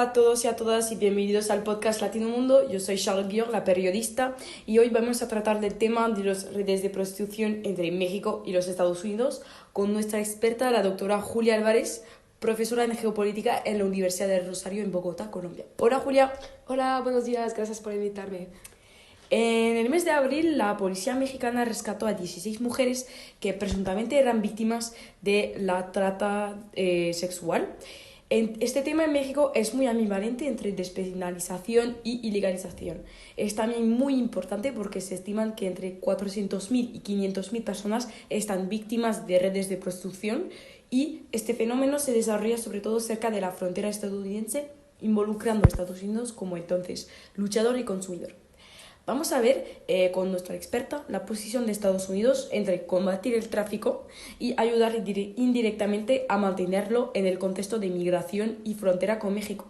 a todos y a todas y bienvenidos al podcast Latino Mundo. Yo soy Charlotte Guillaume, la periodista, y hoy vamos a tratar del tema de las redes de prostitución entre México y los Estados Unidos con nuestra experta, la doctora Julia Álvarez, profesora en geopolítica en la Universidad del Rosario en Bogotá, Colombia. Hola Julia. Hola, buenos días, gracias por invitarme. En el mes de abril, la policía mexicana rescató a 16 mujeres que presuntamente eran víctimas de la trata sexual. Este tema en México es muy ambivalente entre despenalización y ilegalización. Es también muy importante porque se estiman que entre 400.000 y 500.000 personas están víctimas de redes de prostitución y este fenómeno se desarrolla sobre todo cerca de la frontera estadounidense, involucrando a Estados Unidos como entonces luchador y consumidor. Vamos a ver con nuestra experta la posición de Estados Unidos entre combatir el tráfico y ayudar indirectamente a mantenerlo en el contexto de migración y frontera con México.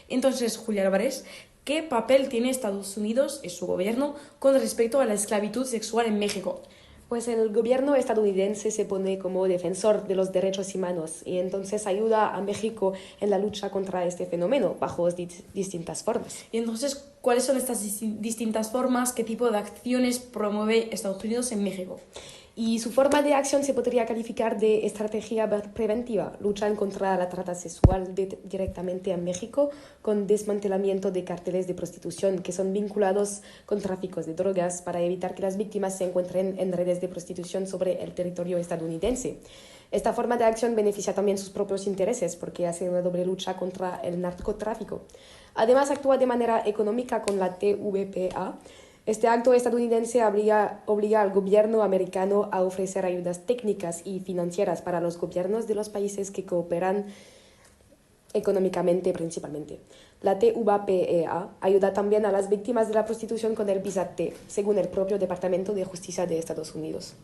Entonces, Julia Álvarez, ¿qué papel tiene Estados Unidos y su gobierno con respecto a la esclavitud sexual en México? Pues el gobierno estadounidense se pone como defensor de los derechos humanos y entonces ayuda a México en la lucha contra este fenómeno bajo distintas formas. Y entonces, ¿cuáles son estas distintas formas? ¿Qué tipo de acciones promueve Estados Unidos en México? Y su forma de acción se podría calificar de estrategia preventiva. Luchan contra la trata sexual directamente en México con desmantelamiento de carteles de prostitución que son vinculados con tráficos de drogas para evitar que las víctimas se encuentren en redes de prostitución sobre el territorio estadounidense. Esta forma de acción beneficia también sus propios intereses porque hace una doble lucha contra el narcotráfico. Además, actúa de manera económica con la TVPA. Este acto estadounidense obliga al gobierno americano a ofrecer ayudas técnicas y financieras para los gobiernos de los países que cooperan económicamente principalmente. La TVPA ayuda también a las víctimas de la prostitución con el Visa T, según el propio Departamento de Justicia de Estados Unidos.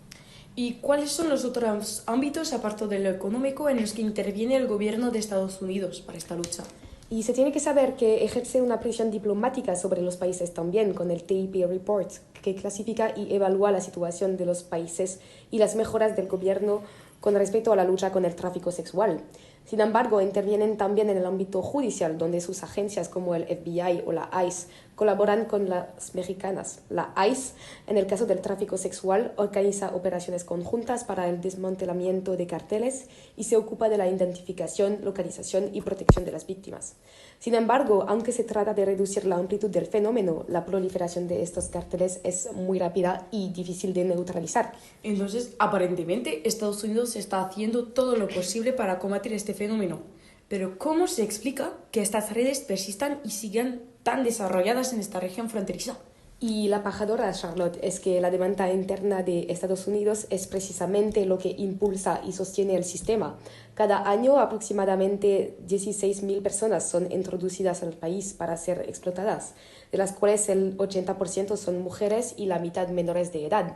¿Y cuáles son los otros ámbitos, aparte de lo económico, en los que interviene el gobierno de Estados Unidos para esta lucha? Y se tiene que saber que ejerce una presión diplomática sobre los países también, con el TIP Report, que clasifica y evalúa la situación de los países y las mejoras del gobierno con respecto a la lucha con el tráfico sexual. Sin embargo, intervienen también en el ámbito judicial, donde sus agencias como el FBI o la ICE colaboran con las mexicanas. La ICE, en el caso del tráfico sexual, organiza operaciones conjuntas para el desmantelamiento de carteles y se ocupa de la identificación, localización y protección de las víctimas. Sin embargo, aunque se trata de reducir la amplitud del fenómeno, la proliferación de estos carteles es muy rápida y difícil de neutralizar. Entonces, aparentemente, Estados Unidos está haciendo todo lo posible para combatir este fenómeno. Pero ¿cómo se explica que estas redes persistan y sigan tan desarrolladas en esta región fronteriza? Y la pajadora, Charlotte, es que la demanda interna de Estados Unidos es precisamente lo que impulsa y sostiene el sistema. Cada año aproximadamente 16.000 personas son introducidas al país para ser explotadas, de las cuales el 80% son mujeres y la mitad menores de edad.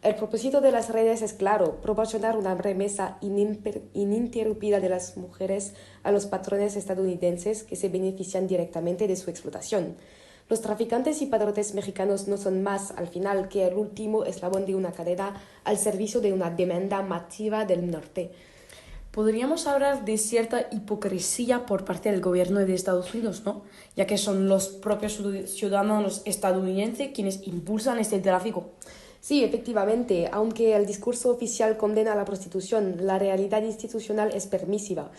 El propósito de las redes es claro, proporcionar una remesa ininterrumpida de las mujeres a los patrones estadounidenses que se benefician directamente de su explotación. Los traficantes y padrotes mexicanos no son más, al final, que el último eslabón de una cadena al servicio de una demanda masiva del norte. Podríamos hablar de cierta hipocresía por parte del gobierno de Estados Unidos, ¿no? Ya que son los propios ciudadanos estadounidenses quienes impulsan este tráfico. Sí, efectivamente, aunque el discurso oficial condena la prostitución, la realidad institucional es permisiva.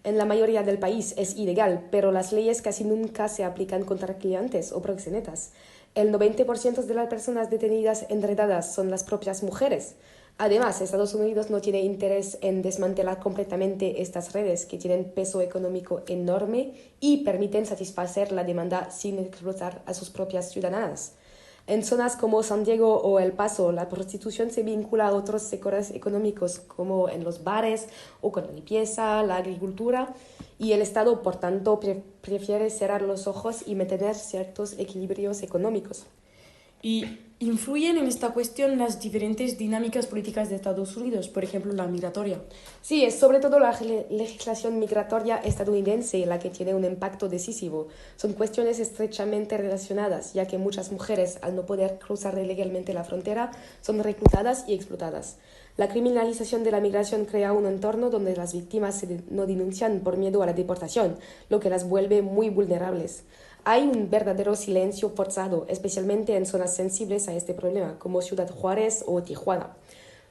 En la mayoría del país es ilegal, pero las leyes casi nunca se aplican contra clientes o proxenetas. El 90% de las personas detenidas enredadas son las propias mujeres. Además, Estados Unidos no tiene interés en desmantelar completamente estas redes que tienen peso económico enorme y permiten satisfacer la demanda sin explotar a sus propias ciudadanas. En zonas como San Diego o El Paso, la prostitución se vincula a otros sectores económicos, como en los bares o con la limpieza, la agricultura, y el Estado, por tanto, prefiere cerrar los ojos y mantener ciertos equilibrios económicos. Y influyen en esta cuestión las diferentes dinámicas políticas de Estados Unidos, por ejemplo, la migratoria. Sí, es sobre todo la legislación migratoria estadounidense la que tiene un impacto decisivo. Son cuestiones estrechamente relacionadas, ya que muchas mujeres, al no poder cruzar ilegalmente la frontera, son reclutadas y explotadas. La criminalización de la migración crea un entorno donde las víctimas no denuncian por miedo a la deportación, lo que las vuelve muy vulnerables. Hay un verdadero silencio forzado, especialmente en zonas sensibles a este problema, como Ciudad Juárez o Tijuana.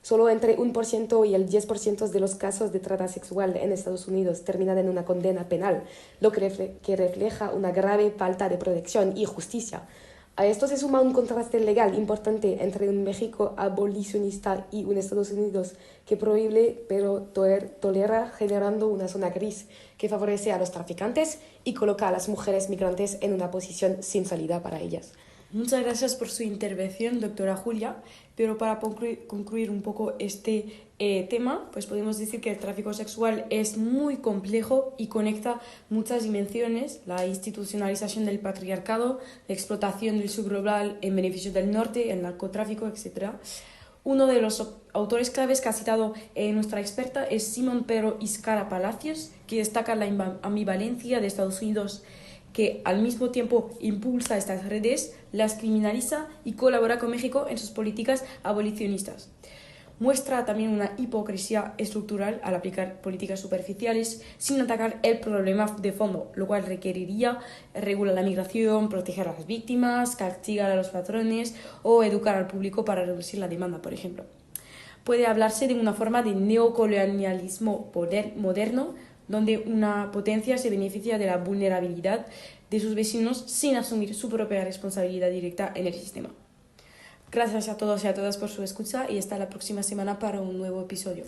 Solo entre 1% y el 10% de los casos de trata sexual en Estados Unidos terminan en una condena penal, lo que refleja una grave falta de protección y justicia. A esto se suma un contraste legal importante entre un México abolicionista y un Estados Unidos que prohíbe pero tolera, generando una zona gris que favorece a los traficantes y coloca a las mujeres migrantes en una posición sin salida para ellas. Muchas gracias por su intervención, doctora Julia. Pero para concluir un poco este tema, pues podemos decir que el tráfico sexual es muy complejo y conecta muchas dimensiones: la institucionalización del patriarcado, la explotación del sur global en beneficio del norte, el narcotráfico, etc. Uno de los autores claves que ha citado nuestra experta es Simón Pedro Izcarra Palacios, que destaca la ambivalencia de Estados Unidos, que al mismo tiempo impulsa estas redes, las criminaliza y colabora con México en sus políticas abolicionistas. Muestra también una hipocresía estructural al aplicar políticas superficiales sin atacar el problema de fondo, lo cual requeriría regular la migración, proteger a las víctimas, castigar a los patrones o educar al público para reducir la demanda, por ejemplo. Puede hablarse de una forma de neocolonialismo moderno, donde una potencia se beneficia de la vulnerabilidad de sus vecinos sin asumir su propia responsabilidad directa en el sistema. Gracias a todos y a todas por su escucha y hasta la próxima semana para un nuevo episodio.